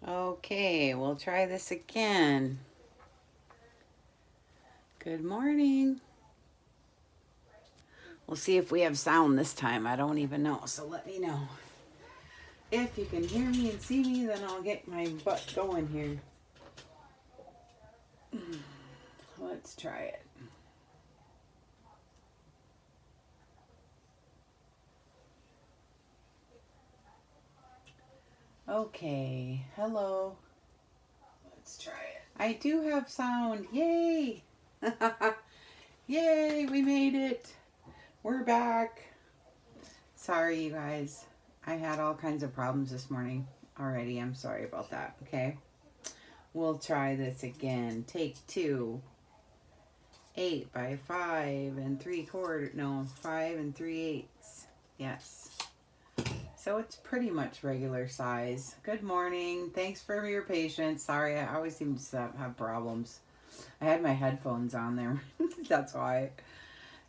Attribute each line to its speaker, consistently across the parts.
Speaker 1: Okay, we'll try this again. Good morning. We'll see if we have sound this time. I don't even know, so let me know. If you can hear me and see me, then I'll get my butt going here. Let's try it. Okay, hello. Let's try it. I do have sound. Yay! Yay, we made it. We're back. Sorry, you guys. I had all kinds of problems this morning already. I'm sorry about that, okay? We'll try this again. Take 2. 8 by 5 and 3/4. No, 5 3/8. Yes. So it's pretty much regular size. Good morning. Thanks for your patience. Sorry, I always seem to have problems. I had my headphones on there. That's why.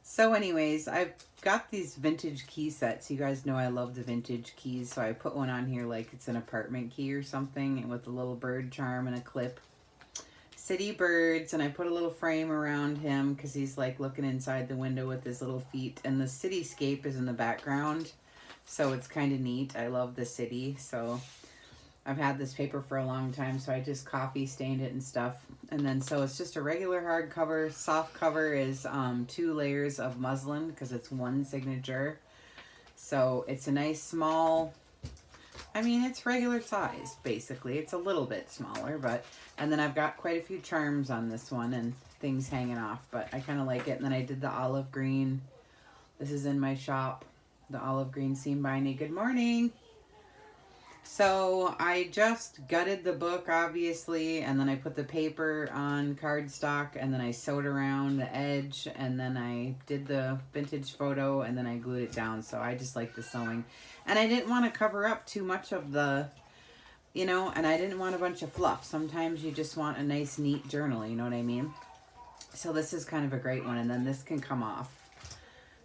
Speaker 1: So anyways, I've got these vintage key sets. You guys know I love the vintage keys, so I put one on here like it's an apartment key or something, and with a little bird charm and a clip. City birds, and I put a little frame around him because he's like looking inside the window with his little feet, and the cityscape is in the background, so it's kind of neat. I love the city, so I've had this paper for a long time, so I just coffee stained it and stuff. And then so it's just a regular hardcover. Soft cover is 2 layers of muslin because it's one signature. So it's a nice small, I mean, it's regular size, basically. It's a little bit smaller, but, and then I've got quite a few charms on this one and things hanging off, but I kind of like it. And then I did the olive green. This is in my shop, the olive green seam binding. Good morning. So I just gutted the book, obviously, and then I put the paper on cardstock, and then I sewed around the edge, and then I did the vintage photo, and then I glued it down. So I just like the sewing. And I didn't want to cover up too much of the, you know, and I didn't want a bunch of fluff. Sometimes you just want a nice, neat journal, you know what I mean? So this is kind of a great one, and then this can come off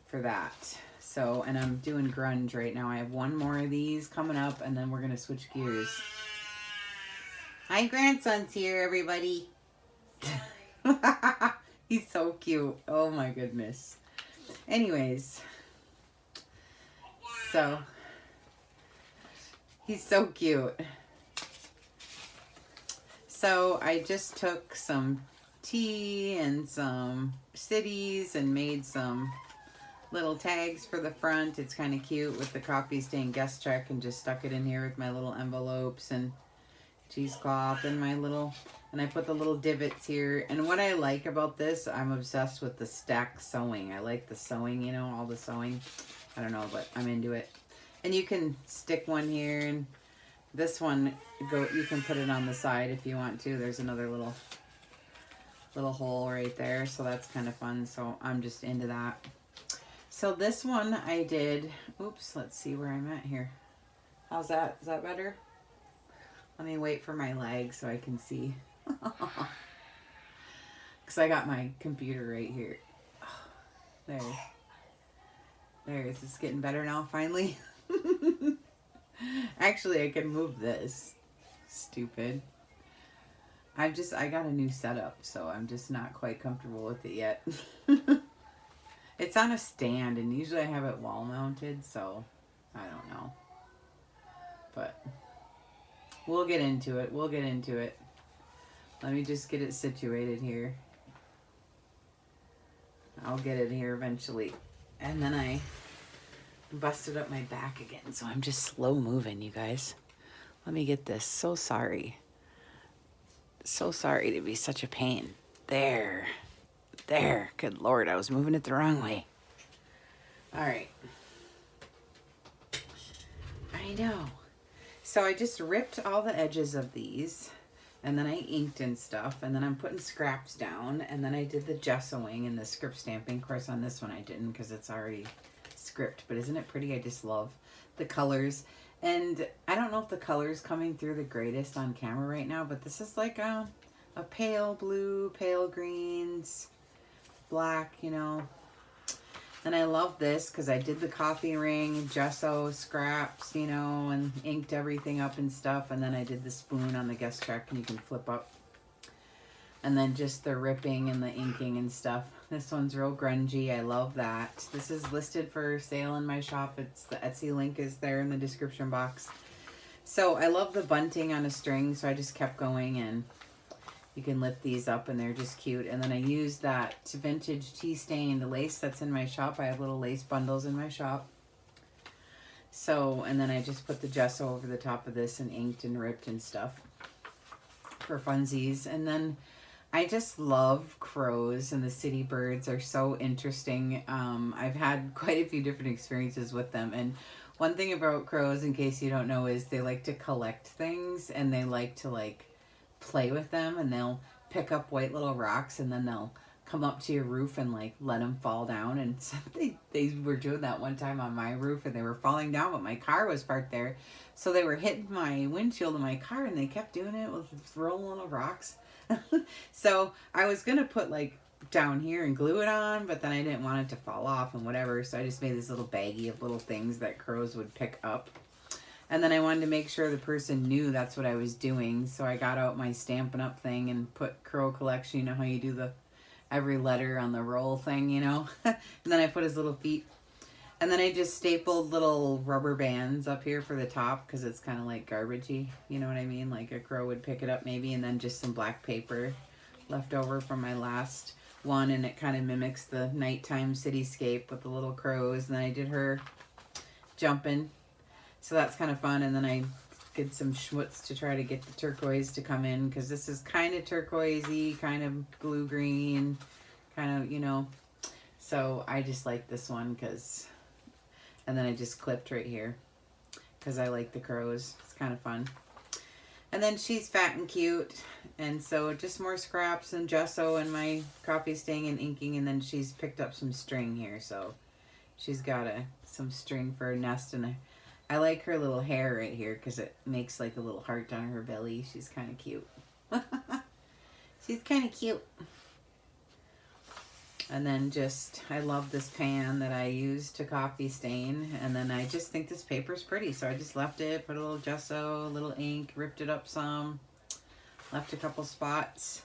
Speaker 1: for that. So, and I'm doing grunge right now. I have one more of these coming up, and then we're going to switch gears. My grandson's here, everybody. He's so cute. Oh my goodness. Anyways, so he's so cute. So I just took some tea and some cities and made some little tags for the front. It's kind of cute with the coffee stain guest check, and just stuck it in here with my little envelopes and cheesecloth and my little, and I put the little divots here. And what I like about this, I'm obsessed with the stack sewing. I like the sewing, you know, all the sewing. I don't know, but I'm into it. And you can stick one here, and this one, you can put it on the side if you want to. There's another little hole right there, so that's kind of fun. So I'm just into that. So this one I did, oops, let's see where I'm at here. How's that? Is that better? Let me wait for my leg so I can see. Because I got my computer right here. There. Is this getting better now, finally? Actually, I can move this. Stupid. I got a new setup, so I'm just not quite comfortable with it yet. It's on a stand, and usually I have it wall mounted, so I don't know. But we'll get into it. Let me just get it situated here. I'll get it here eventually. And then I busted up my back again, so I'm just slow moving, you guys. Let me get this. So sorry. So sorry to be such a pain. There. Good Lord, I was moving it the wrong way. All right. I know. So I just ripped all the edges of these, and then I inked and stuff, and then I'm putting scraps down, and then I did the gessoing and the script stamping. Of course, on this one I didn't because it's already script, but isn't it pretty? I just love the colors. And I don't know if the color's coming through the greatest on camera right now, but this is like a pale blue, pale greens, black, you know. And I love this because I did the coffee ring, gesso, scraps, you know, and inked everything up and stuff. And then I did the spoon on the guest check, and you can flip up. And then just the ripping and the inking and stuff. This one's real grungy. I love that. This is listed for sale in my shop. It's the Etsy link is there in the description box. So I love the bunting on a string, so I just kept going, and you can lift these up and they're just cute. And then I used that vintage tea stained lace that's in my shop. I have little lace bundles in my shop. So, and then I just put the gesso over the top of this and inked and ripped and stuff for funsies. And then I just love crows, and the city birds are so interesting. I've had quite a few different experiences with them. And one thing about crows, in case you don't know, is they like to collect things, and they like to like play with them, and they'll pick up white little rocks, and then they'll come up to your roof and like let them fall down. And so they were doing that one time on my roof, and they were falling down, but my car was parked there. So they were hitting my windshield of my car, and they kept doing it with throwing little rocks. So I was going to put like down here and glue it on, but then I didn't want it to fall off and whatever. So I just made this little baggie of little things that crows would pick up. And then I wanted to make sure the person knew that's what I was doing. So I got out my Stampin' Up thing and put Crow Collection. You know how you do the every letter on the roll thing, you know? And then I put his little feet. And then I just stapled little rubber bands up here for the top because it's kind of like garbagey. You know what I mean? Like a crow would pick it up maybe. And then just some black paper left over from my last one. And it kind of mimics the nighttime cityscape with the little crows. And then I did her jumping. So that's kind of fun. And then I did some schmutz to try to get the turquoise to come in, because this is kind of turquoisey, kind of blue green, kind of, you know. So I just like this one because, and then I just clipped right here because I like the crows. It's kind of fun. And then she's fat and cute. And so just more scraps and gesso and my coffee stain and inking. And then she's picked up some string here. So she's got some string for a nest, and I like her little hair right here because it makes like a little heart on her belly. She's kind of cute. She's kind of cute. And then just, I love this pan that I used to coffee stain. And then I just think this paper's pretty. So I just left it, put a little gesso, a little ink, ripped it up some, left a couple spots.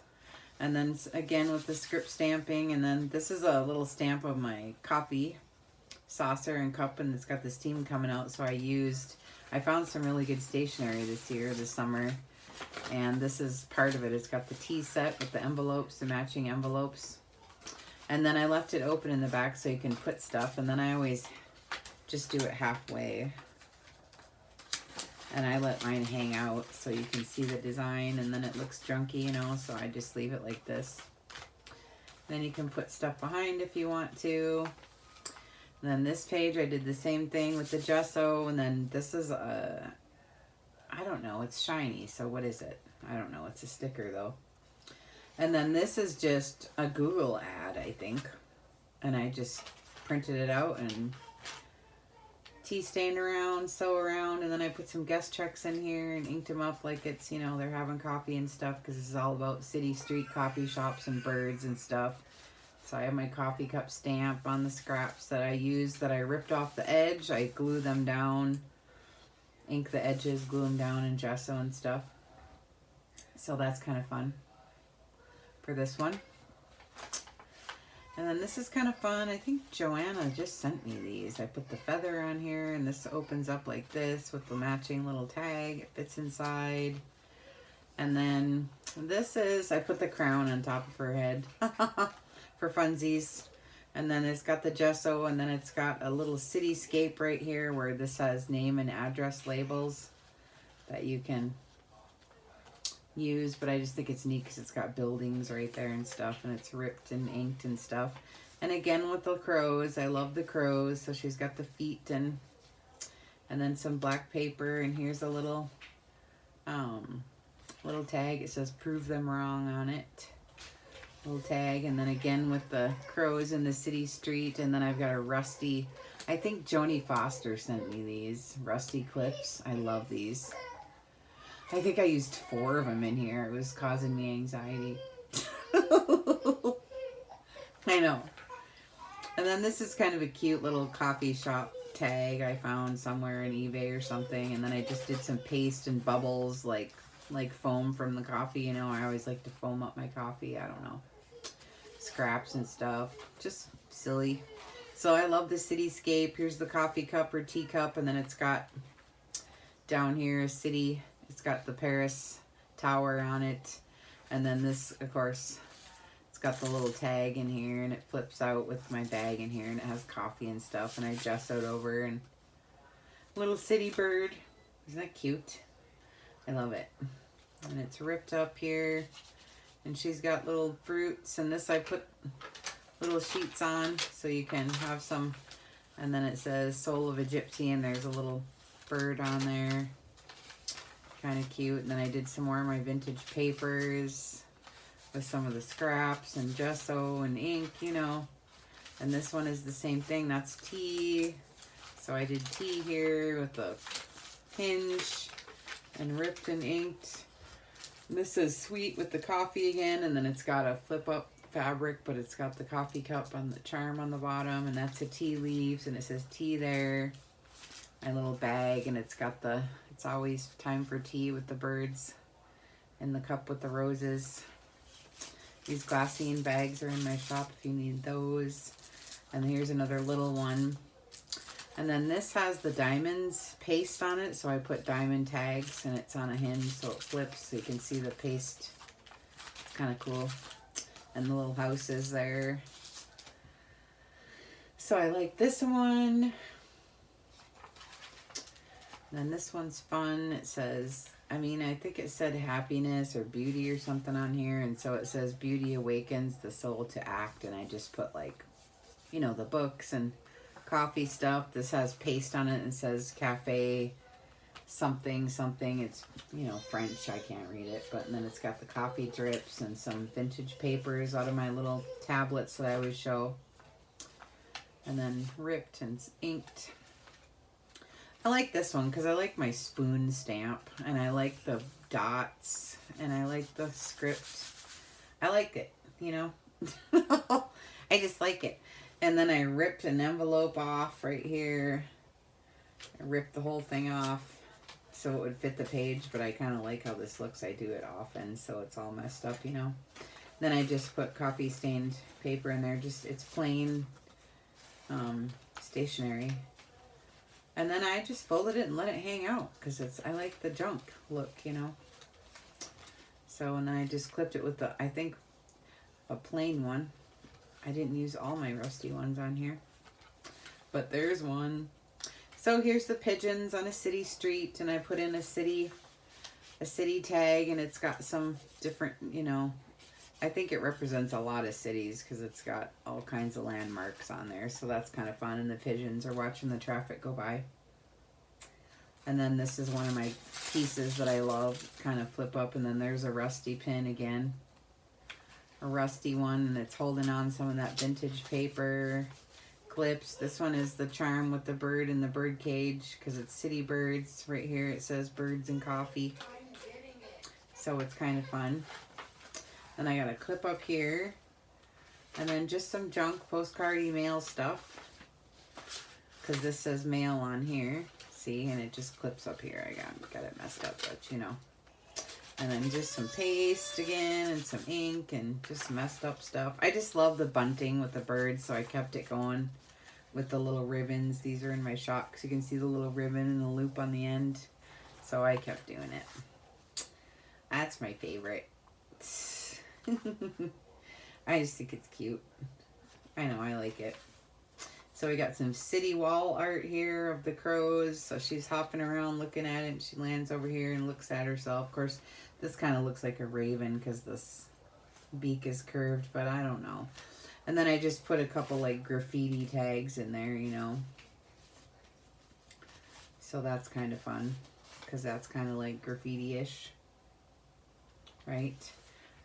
Speaker 1: And then again with the script stamping. And then this is a little stamp of my coffee saucer and cup, and it's got the steam coming out. So I found some really good stationery this summer, and this is part of it. It's got the tea set with the envelopes, the matching envelopes, and then I left it open in the back so you can put stuff. And then I always just do it halfway, and I let mine hang out so you can see the design, and then it looks junky, you know, so I just leave it like this. Then you can put stuff behind if you want to. And then this page, I did the same thing with the gesso. And then this is I don't know, it's shiny. So what is it? I don't know. It's a sticker though. And then this is just a Google ad, I think. And I just printed it out and tea stained around, sew around. And then I put some guest checks in here and inked them up like it's, you know, they're having coffee and stuff, because this is all about city street coffee shops and birds and stuff. So I have my coffee cup stamp on the scraps that I used, that I ripped off the edge. I glue them down, ink the edges, glue them down in gesso and stuff. So that's kind of fun for this one. And then this is kind of fun. I think Joanna just sent me these. I put the feather on here, and this opens up like this with the matching little tag. It fits inside. And then this is, I put the crown on top of her head. For funsies. And then it's got the gesso, and then it's got a little cityscape right here where this has name and address labels that you can use. But I just think it's neat because it's got buildings right there and stuff, and it's ripped and inked and stuff. And again with the crows, I love the crows. So she's got the feet and then some black paper, and here's a little tag. It says "Prove them wrong" on it. Little tag. And then again with the crows in the city street. And then I've got a rusty, I think Joni Foster sent me these rusty clips. I love these. I think I used 4 of them in here. It was causing me anxiety. I know. And then this is kind of a cute little coffee shop tag I found somewhere in eBay or something. And then I just did some paste and bubbles like foam from the coffee. You know, I always like to foam up my coffee. I don't know. Scraps and stuff. Just silly. So I love the cityscape. Here's the coffee cup or teacup. And then it's got down here a city. It's got the Paris Tower on it. And then this, of course, it's got the little tag in here, and it flips out with my bag in here, and it has coffee and stuff, and I gessoed over, and little city bird. Isn't that cute? I love it. And it's ripped up here, and she's got little fruits, and this I put little sheets on so you can have some. And then it says Soul of a Gypsy, and there's a little bird on there. Kind of cute. And then I did some more of my vintage papers with some of the scraps and gesso and ink, you know. And this one is the same thing. That's tea. So I did tea here with a hinge and ripped and inked. And this is sweet with the coffee again. And then it's got a flip up fabric, but it's got the coffee cup on the charm on the bottom. And that's a tea leaves, and it says tea there. My little bag, and it's got the, it's always time for tea with the birds, and the cup with the roses. These glassine bags are in my shop if you need those. And here's another little one. And then this has the diamonds paste on it, so I put diamond tags, and it's on a hinge so it flips so you can see the paste. It's kind of cool. And the little house is there. So I like this one. And then this one's fun. It says, I think it said happiness or beauty or something on here. And so it says beauty awakens the soul to act. And I just put like, you know, the books and coffee stuff. This has paste on it and says cafe something something. It's, you know, French. I can't read it. But then it's got the coffee drips and some vintage papers out of my little tablets that I always show. And then ripped and inked. I like this one because I like my spoon stamp, and I like the dots, and I like the script. I like it, you know. I just like it. And then I ripped an envelope off right here. I ripped the whole thing off so it would fit the page, but I kind of like how this looks. I do it often, so it's all messed up, you know. Then I just put coffee stained paper in there. Just, it's plain stationery. And then I just folded it and let it hang out because I like the junk look, you know. So, and then I just clipped it with I think, a plain one. I didn't use all my rusty ones on here. But there's one. So here's the pigeons on a city street, and I put in a city tag, and it's got some different, you know, I think it represents a lot of cities because it's got all kinds of landmarks on there. So that's kind of fun. And the pigeons are watching the traffic go by. And then this is one of my pieces that I love, kind of flip up. And then there's a rusty pin again. A rusty one. And it's holding on some of that vintage paper. Clips. This one is the charm with the bird in the bird cage because it's city birds. Right here it says birds and coffee. So it's kind of fun. Then I got a clip up here. And then just some junk postcard email stuff. Because this says mail on here. See? And it just clips up here. I got it messed up, but you know. And then just some paste again. And some ink. And just messed up stuff. I just love the bunting with the birds. So I kept it going with the little ribbons. These are in my shop. So you can see the little ribbon and the loop on the end. So I kept doing it. That's my favorite. I just think it's cute. I know, I like it. So we got some city wall art here of the crows. So she's hopping around looking at it, and she lands over here and looks at herself. Of course, this kind of looks like a raven because this beak is curved, but I don't know. And then I just put a couple like graffiti tags in there, you know. So that's kind of fun because that's kind of like graffiti-ish, right?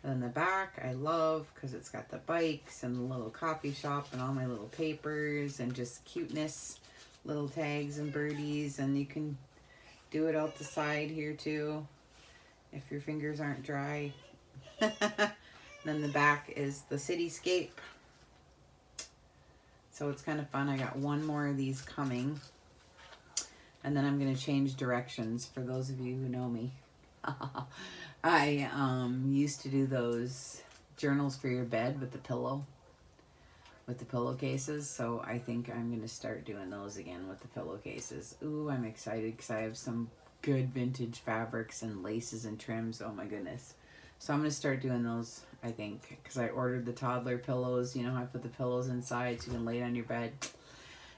Speaker 1: And then the back I love because it's got the bikes and the little coffee shop and all my little papers and just cuteness, little tags and birdies. And you can do it out the side here too if your fingers aren't dry. Then the back is the cityscape. So it's kind of fun. I got one more of these coming. And then I'm going to change directions for those of you who know me. I used to do those journals for your bed with the pillowcases. So I think I'm going to start doing those again with the pillowcases. Ooh, I'm excited because I have some good vintage fabrics and laces and trims. Oh my goodness. So I'm going to start doing those, I think, because I ordered the toddler pillows. You know, I put the pillows inside so you can lay it on your bed.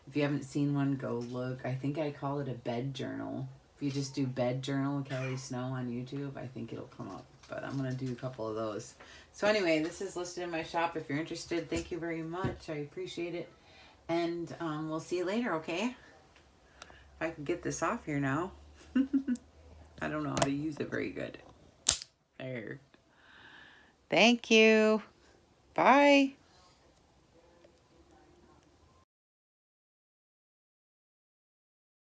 Speaker 1: If you haven't seen one, go look. I think I call it a bed journal. If you just do bed journal Kelly Snow on YouTube, I think it'll come up. But I'm going to do a couple of those. So anyway, this is listed in my shop. If you're interested, thank you very much. I appreciate it. And we'll see you later, okay? If I can get this off here now. I don't know how to use it very good. There. Thank you. Bye.